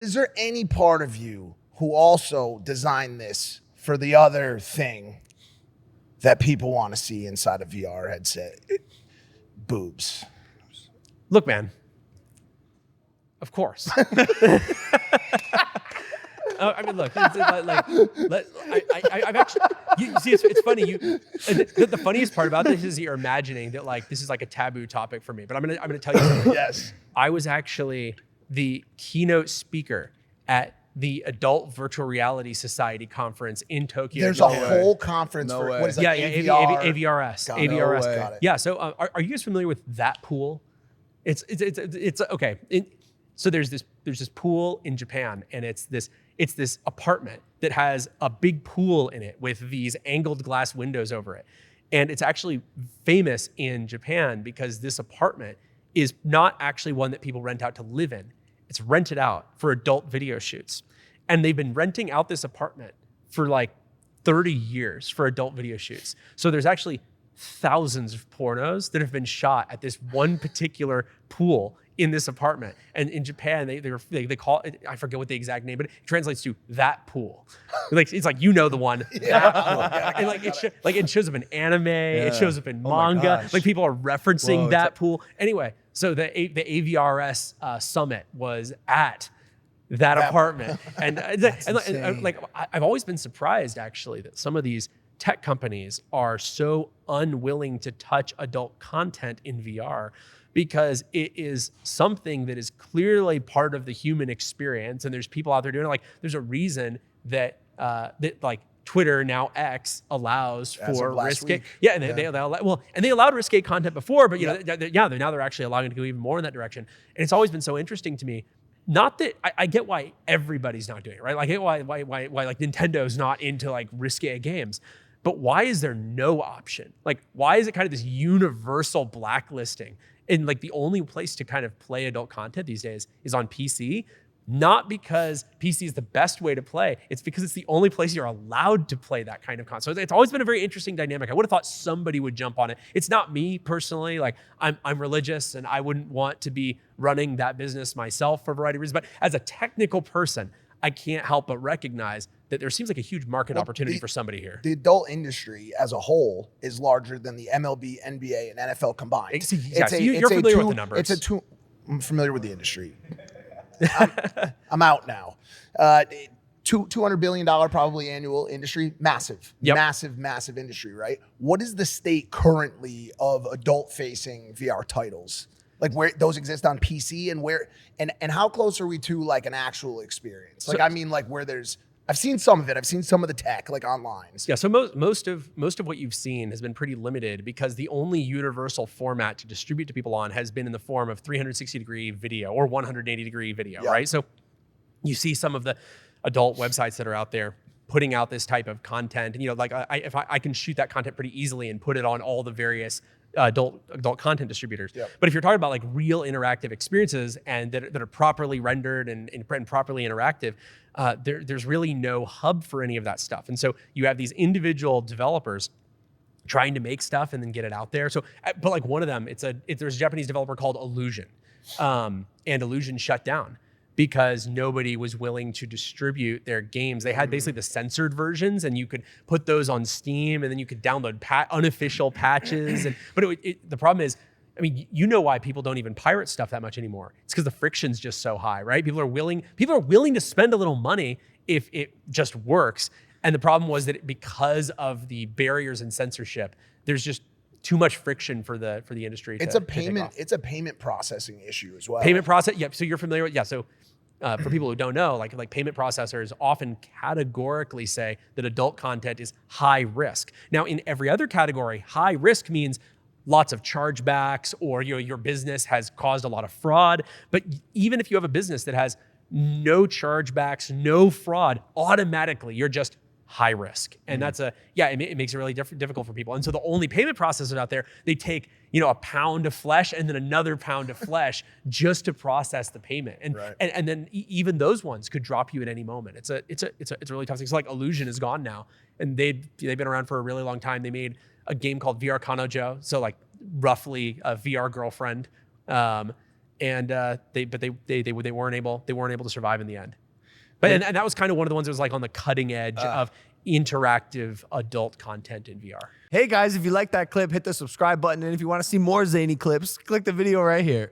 Is there any part of you who also designed this for the other thing that people want to see inside a VR headset? Boobs. Look, man. Of course. I mean, look. I've actually. You see, it's funny. The funniest part about this is you're imagining that like this is like a taboo topic for me. But I'm gonna tell you something. Yes. I was actually the keynote speaker at the Adult Virtual Reality Society conference in Tokyo. There's a whole conference for what is that? AVRS. Got it. Yeah. So are you guys familiar with that pool? It's okay. So there's this pool in Japan, and it's this apartment that has a big pool in it with these angled glass windows over it. And it's actually famous in Japan because this apartment is not actually one that people rent out to live in. It's rented out for adult video shoots. And they've been renting out this apartment for like 30 years for adult video shoots. So there's actually thousands of pornos that have been shot at this one particular pool in this apartment. And in Japan, they call it, I forget what the exact name, but it translates to that pool. Like it's like, you know, the one. That pool. And like it shows up in anime, it shows up in manga. Like people are referencing that pool. Anyway, so the AVRS summit was at that apartment. And like I've always been surprised actually that some of these tech companies are so unwilling to touch adult content in VR, because it is something that is clearly part of the human experience. And there's people out there doing it. Like there's a reason that that like Twitter, now X, allows for risque. Yeah, and they allow, and they allowed risque content before, but they're actually allowing it to go even more in that direction. And it's always been so interesting to me. Not that I get why everybody's not doing it, right? Like I get why like Nintendo's not into like risque games. But why is there no option? Like, why is it kind of this universal blacklisting? And like the only place to kind of play adult content these days is on PC, not because PC is the best way to play. It's because it's the only place you're allowed to play that kind of content. So it's always been a very interesting dynamic. I would have thought somebody would jump on it. It's not me personally. Like I'm religious and I wouldn't want to be running that business myself for a variety of reasons. But as a technical person, I can't help but recognize that there seems like a huge market opportunity for somebody here. The adult industry as a whole is larger than the MLB, NBA, and NFL combined. You're familiar with the numbers. I'm familiar with the industry. I'm out now. $200 billion probably annual industry. Massive, massive industry, right? What is the state currently of adult-facing VR titles? Like where those exist on PC and where, and how close are we to like an actual experience? Like, I mean, like where there's, I've seen some of it. I've seen some of the tech like online. Yeah. So most of what you've seen has been pretty limited because the only universal format to distribute to people on has been in the form of 360-degree video or 180-degree video, right? So you see some of the adult websites that are out there putting out this type of content, and like if I can shoot that content pretty easily and put it on all the various adult content distributors. But if you're talking about like real interactive experiences and that are properly rendered and properly interactive, there's really no hub for any of that stuff. And so you have these individual developers trying to make stuff and then get it out there. So, but like one of them, there's a Japanese developer called Illusion, and Illusion shut down because nobody was willing to distribute their games. They had basically the censored versions, and you could put those on Steam, and then you could download unofficial patches. But the problem is, I mean, you know why people don't even pirate stuff that much anymore. It's because the friction's just so high, right? People are willing to spend a little money if it just works. And the problem was that because of the barriers and censorship, there's just too much friction for the industry. It's a payment processing issue as well. Payment process. Yeah. So you're familiar with, So for people who don't know, like payment processors often categorically say that adult content is high risk. Now, in every other category, high risk means lots of chargebacks or your business has caused a lot of fraud. But even if you have a business that has no chargebacks, no fraud, automatically you're just high risk. And that's it makes it really difficult for people. And so the only payment processors out there, they take, a pound of flesh and then another pound of flesh just to process the payment. And then even those ones could drop you at any moment. It's a really tough thing. So like Illusion is gone now, and they've been around for a really long time. They made a game called VR Kanojo. So like roughly a VR girlfriend. and they weren't able to survive in the end. But and that was kind of one of the ones that was like on the cutting edge of interactive adult content in VR. Hey guys, if you like that clip, hit the subscribe button. And if you want to see more zany clips, click the video right here.